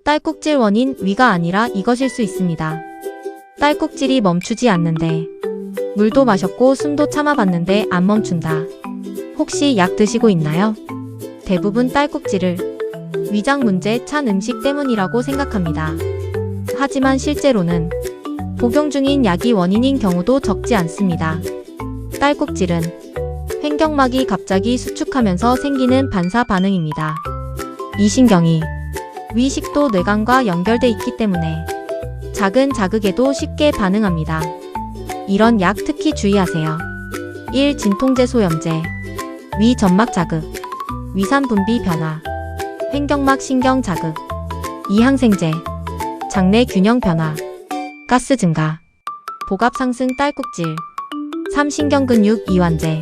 딸꾹질 원인 위가 아니라 이것일 수 있습니다. 딸꾹질이 멈추지 않는데, 물도 마셨고 숨도 참아봤는데 안 멈춘다. 혹시 약 드시고 있나요? 대부분 딸꾹질을 위장 문제, 찬 음식 때문이라고 생각합니다. 하지만 실제로는 복용 중인 약이 원인인 경우도 적지 않습니다. 딸꾹질은 횡격막이 갑자기 수축하면서 생기는 반사 반응입니다. 이 신경이 위식도 뇌관과 연결돼 있기 때문에 작은 자극에도 쉽게 반응합니다. 이런 약 특히 주의하세요. 1. 진통제 소염제, 위 점막 자극, 위산 분비 변화, 횡격막 신경 자극. 2. 항생제, 장내 균형 변화, 가스 증가, 복압 상승 딸꾹질. 3. 신경근육 이완제,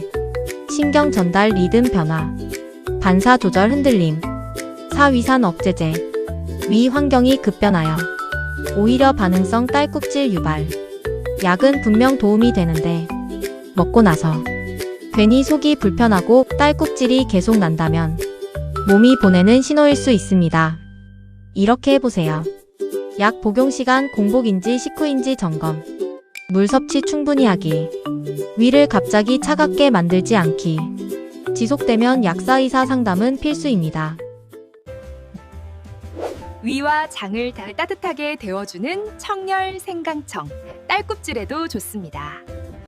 신경 전달 리듬 변화, 반사 조절 흔들림. 4. 위산 억제제, 위 환경이 급변하여 오히려 반응성 딸꾹질 유발. 약은 분명 도움이 되는데 먹고 나서 괜히 속이 불편하고 딸꾹질이 계속 난다면 몸이 보내는 신호일 수 있습니다. 이렇게 해보세요. 약 복용 시간 공복인지 식후인지 점검. 물 섭취 충분히 하기. 위를 갑자기 차갑게 만들지 않기. 지속되면 약사의사 상담은 필수입니다. 위와 장을 따뜻하게 데워주는 청열 생강청, 딸꾹질에도 좋습니다.